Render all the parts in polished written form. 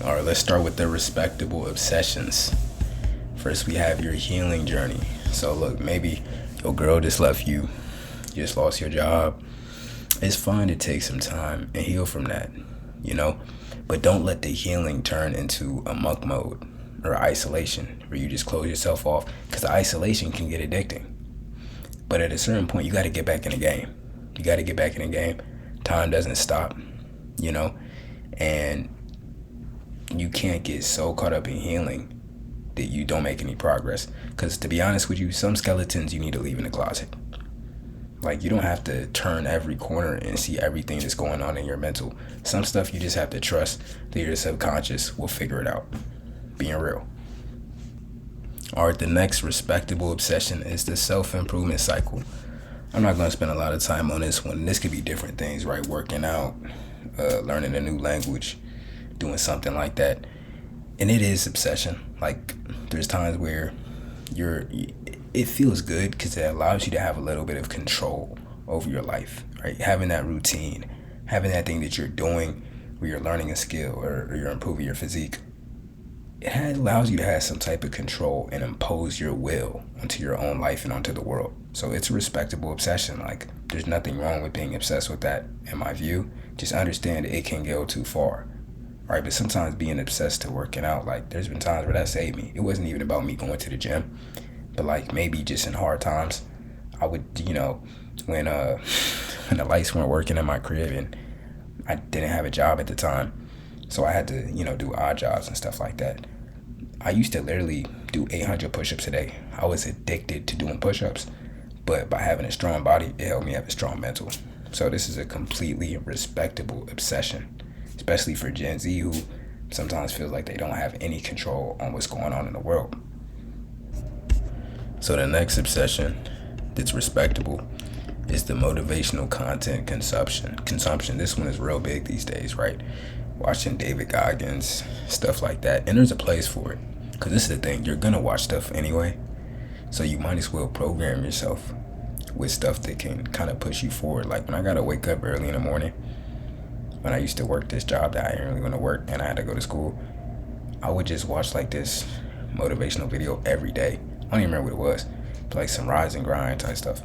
All right, let's start with the respectable obsessions. First, we have your healing journey. So look, maybe your girl just left you, you just lost your job. It's fine to take some time and heal from that, but don't let the healing turn into a monk mode or isolation where you just close yourself off, because the isolation can get addicting. But at a certain point, you got to get back in the game. Time doesn't stop, and you can't get so caught up in healing that you don't make any progress. Because to be honest with you, some skeletons you need to leave in the closet. Like, you don't have to turn every corner and see everything that's going on in your mental. Some stuff you just have to trust that your subconscious will figure it out. Being real. All right, the next respectable obsession is the self-improvement cycle. I'm not going to spend a lot of time on this one. This could be different things, right? Working out, learning a new language, doing something like that. And it is obsession. Like, there's times where it feels good because it allows you to have a little bit of control over your life, right? Having that routine, having that thing that you're doing where you're learning a skill or you're improving your physique. It allows you to have some type of control and impose your will onto your own life and onto the world. So it's a respectable obsession. Like, there's nothing wrong with being obsessed with that, in my view. Just understand it can go too far. All right, but sometimes being obsessed to working out, like, there's been times where that saved me. It wasn't even about me going to the gym, but like maybe just in hard times, I would, when the lights weren't working in my crib and I didn't have a job at the time, so I had to, do odd jobs and stuff like that. I used to literally do 800 push-ups a day. I was addicted to doing push-ups, but by having a strong body, it helped me have a strong mental. So this is a completely respectable obsession, especially for Gen Z, who sometimes feels like they don't have any control on what's going on in the world. So the next obsession that's respectable is the motivational content consumption. This one is real big these days, right? Watching David Goggins, stuff like that. And there's a place for it. Because this is the thing, you're going to watch stuff anyway. So you might as well program yourself with stuff that can kind of push you forward. Like, when I got to wake up early in the morning, when I used to work this job that I didn't really want to work and I had to go to school, I would just watch like this motivational video every day. I don't even remember what it was, but like some rise and grind type stuff.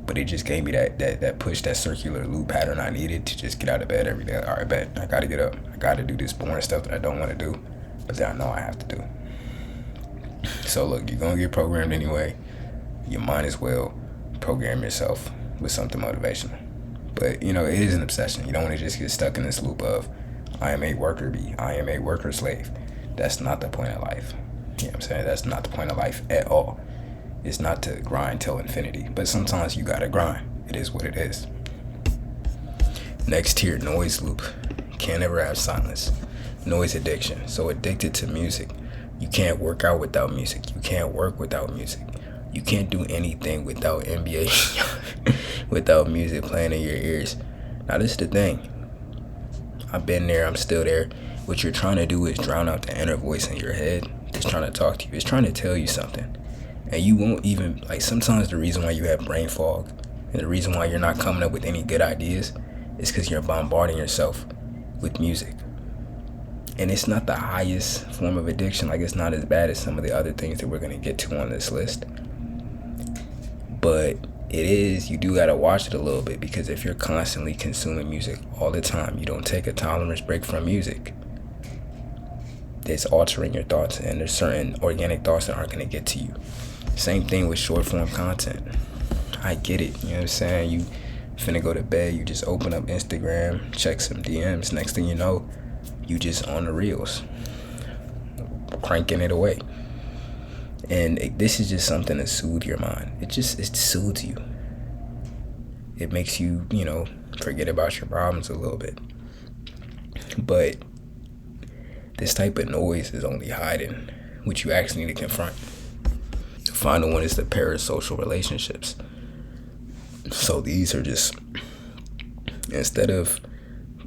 But it just gave me that push, that circular loop pattern I needed to just get out of bed every day. All right, bet, I gotta get up. I gotta do this boring stuff that I don't want to do, but that I know I have to do. So look, you're gonna get programmed anyway. You might as well program yourself with something motivational. But it is an obsession. You don't want to just get stuck in this loop of I am a worker bee, I am a worker slave. That's not the point of life. You know what I'm saying? That's not the point of life at all. It's not to grind till infinity, but sometimes you gotta grind. It is what it is. Next tier, noise loop. Can't ever have silence. Noise addiction. So addicted to music. You can't work out without music. You can't work without music. You can't do anything without NBA, without music playing in your ears. Now this is the thing. I've been there, I'm still there. What you're trying to do is drown out the inner voice in your head that's trying to talk to you. It's trying to tell you something. And you won't even, sometimes the reason why you have brain fog and the reason why you're not coming up with any good ideas is because you're bombarding yourself with music. And it's not the highest form of addiction. It's not as bad as some of the other things that we're going to get to on this list. But it is, you do got to watch it a little bit, because if you're constantly consuming music all the time, you don't take a tolerance break from music, it's altering your thoughts, and there's certain organic thoughts that aren't going to get to you. Same thing with short form content. I get it, you know what I'm saying? You finna go to bed, you just open up Instagram, check some DMs, next thing you know, you just on the reels, cranking it away. And this is just something to soothe your mind. It soothes you. It makes you, forget about your problems a little bit. But this type of noise is only hiding what you actually need to confront. The final one is the parasocial relationships. So these are just, instead of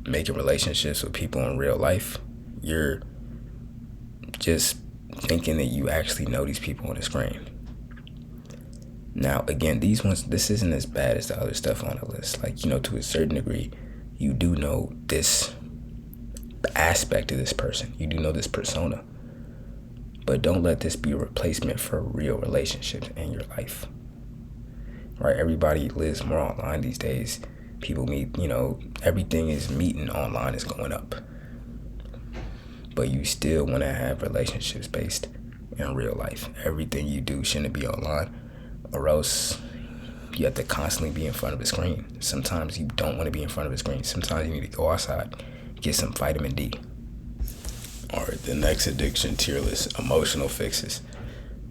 making relationships with people in real life, you're just thinking that you actually know these people on the screen. Now, again, this isn't as bad as the other stuff on the list. To a certain degree, you do know this aspect of this person. You do know this persona. But don't let this be a replacement for real relationships in your life. Right? Everybody lives more online these days. People meet, everything is meeting online is going up. But you still want to have relationships based in real life. Everything you do shouldn't be online, or else you have to constantly be in front of a screen. Sometimes you don't want to be in front of a screen. Sometimes you need to go outside, get some vitamin D. All right, the next addiction tier list, emotional fixes.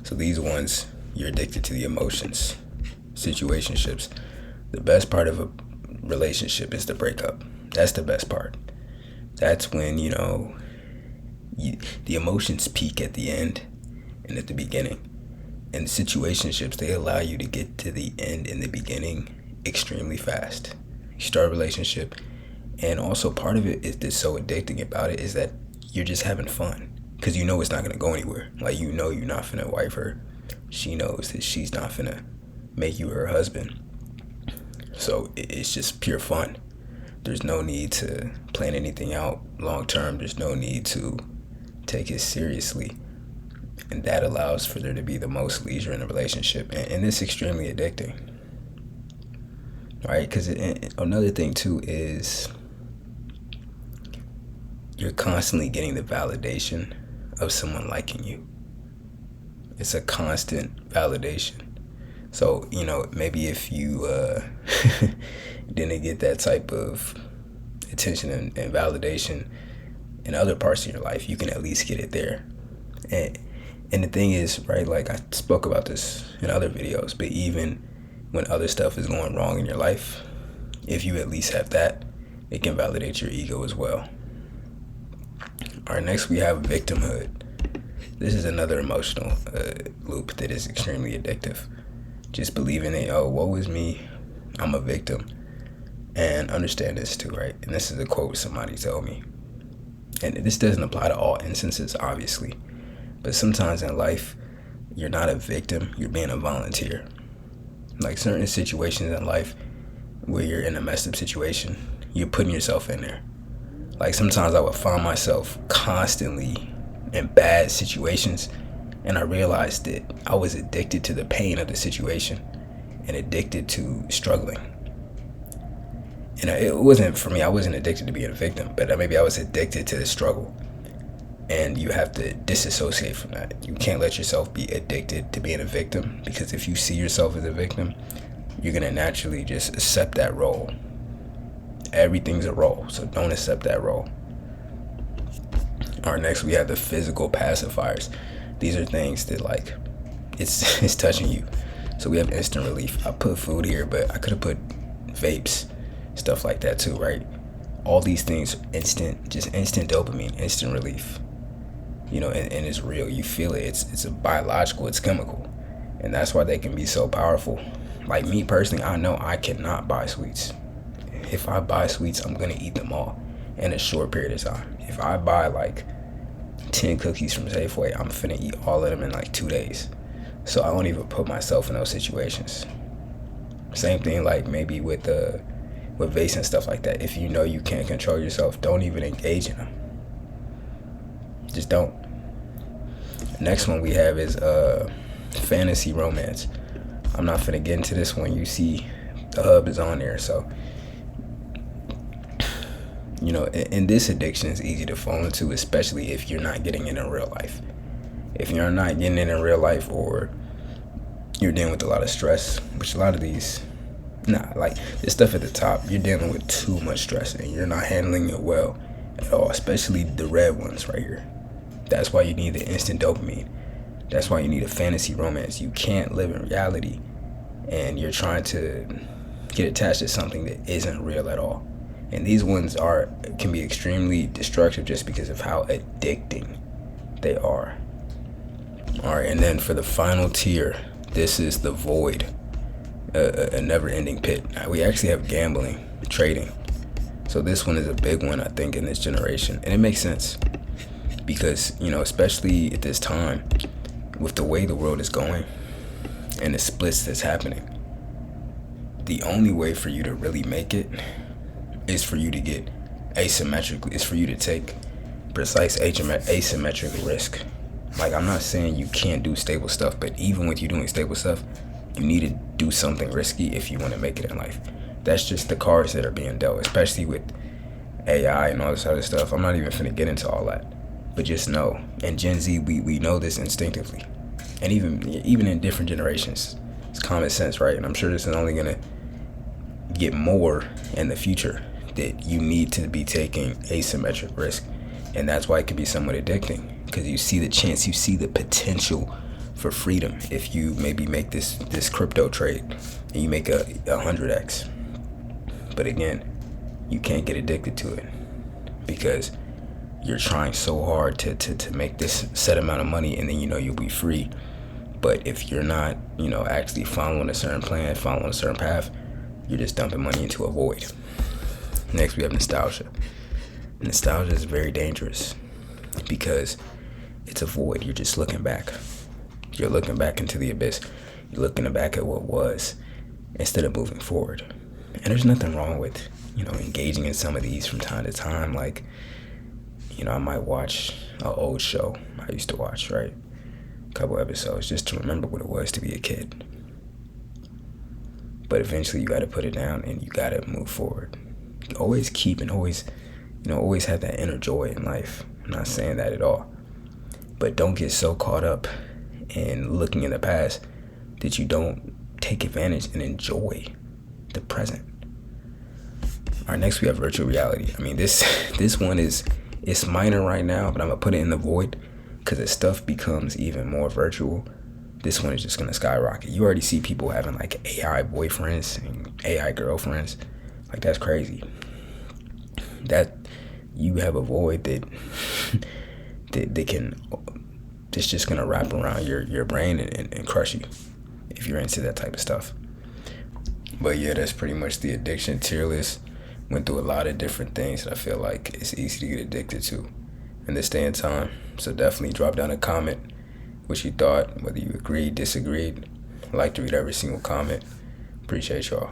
So these ones, you're addicted to the emotions. Situationships. The best part of a relationship is the breakup. That's the best part. That's when, the emotions peak at the end and at the beginning. And situationships, they allow you to get to the end and the beginning extremely fast. You start a relationship, and also part of it is that's so addicting about it is that you're just having fun, because you know it's not going to go anywhere. Like, you're not finna wife her. She knows that she's not finna make you her husband. So it's just pure fun. There's no need to plan anything out long term. There's no need to take it seriously. And that allows for there to be the most leisure in a relationship. And it's extremely addicting. Right? Because another thing too is you're constantly getting the validation of someone liking you. It's a constant validation. So, maybe if you didn't get that type of attention and validation in other parts of your life, you can at least get it there. And the thing is, right, like I spoke about this in other videos, but even when other stuff is going wrong in your life, if you at least have that, it can validate your ego as well. All right, next we have victimhood. This is another emotional loop that is extremely addictive. Just believing that, woe is me, I'm a victim. And understand this too, right? And this is a quote somebody told me. And this doesn't apply to all instances, obviously. But sometimes in life, you're not a victim, you're being a volunteer. Like certain situations in life where you're in a messed up situation, you're putting yourself in there. Like sometimes I would find myself constantly in bad situations, and I realized that I was addicted to the pain of the situation and addicted to struggling. And it wasn't for me, I wasn't addicted to being a victim, but maybe I was addicted to the struggle. And you have to disassociate from that. You can't let yourself be addicted to being a victim, because if you see yourself as a victim, you're going to naturally just accept that role. Everything's a role, so don't accept that role. All right, next we have the physical pacifiers. These are things that it's touching you. So we have instant relief. I put food here, but I could have put vapes, stuff like that too, right? All these things, instant dopamine, instant relief. And it's real. You feel it. It's a biological, it's chemical. And that's why they can be so powerful. Like me personally, I know I cannot buy sweets. If I buy sweets, I'm going to eat them all in a short period of time. If I buy 10 cookies from Safeway, I'm finna eat all of them in 2 days. So I don't even put myself in those situations. Same thing maybe with vapes and stuff like that. If you know you can't control yourself, don't even engage in them. Just don't. Next one we have is fantasy romance. I'm not finna get into this one. You see the hub is on there, so and this addiction is easy to fall into, especially if you're not getting it in real life. If you're not getting it in real life, or you're dealing with a lot of stress, which a lot of these, this stuff at the top, you're dealing with too much stress and you're not handling it well at all, especially the red ones right here. That's why you need the instant dopamine. That's why you need a fantasy romance. You can't live in reality and you're trying to get attached to something that isn't real at all. And these ones can be extremely destructive just because of how addicting they are. All right, and then for the final tier, this is the void, a never-ending pit. We actually have gambling, trading. So this one is a big one, I think, in this generation. And it makes sense because, especially at this time, with the way the world is going and the splits that's happening, the only way for you to really make it is for you to get asymmetrically, is for you to take precise asymmetric risk. Like, I'm not saying you can't do stable stuff, but even with you doing stable stuff, you need to do something risky if you want to make it in life. That's just the cards that are being dealt, especially with AI and all this other stuff. I'm not even finna get into all that, but just know, and Gen Z, we know this instinctively, and even in different generations, it's common sense, right? And I'm sure this is only gonna get more in the future, that you need to be taking asymmetric risk, and that's why it can be somewhat addicting, because you see the chance, you see the potential for freedom. If you maybe make this crypto trade and you make a 100x, but again, you can't get addicted to it because you're trying so hard to make this set amount of money, and then you'll be free. But if you're not actually following a certain plan, following a certain path, you're just dumping money into a void. Next, we have nostalgia. Nostalgia is very dangerous because it's a void. You're just looking back. You're looking back into the abyss. You're looking back at what was instead of moving forward. And there's nothing wrong with, engaging in some of these from time to time. Like, I might watch an old show I used to watch, right? A couple episodes just to remember what it was to be a kid. But eventually you got to put it down and you got to move forward. Always keep and always have that inner joy in life. I'm not saying that at all. But don't get so caught up in looking in the past that you don't take advantage and enjoy the present. All right, next we have virtual reality. I mean, this one it's minor right now, but I'm gonna put it in the void because as stuff becomes even more virtual, this one is just gonna skyrocket. You already see people having like AI boyfriends and AI girlfriends. Like, that's crazy. That you have a void that it's just gonna wrap around your brain and crush you if you're into that type of stuff. But yeah, that's pretty much the addiction tier list. Went through a lot of different things that I feel like it's easy to get addicted to in this day and time. So definitely drop down a comment what you thought, whether you agreed, disagreed. I like to read every single comment. Appreciate y'all.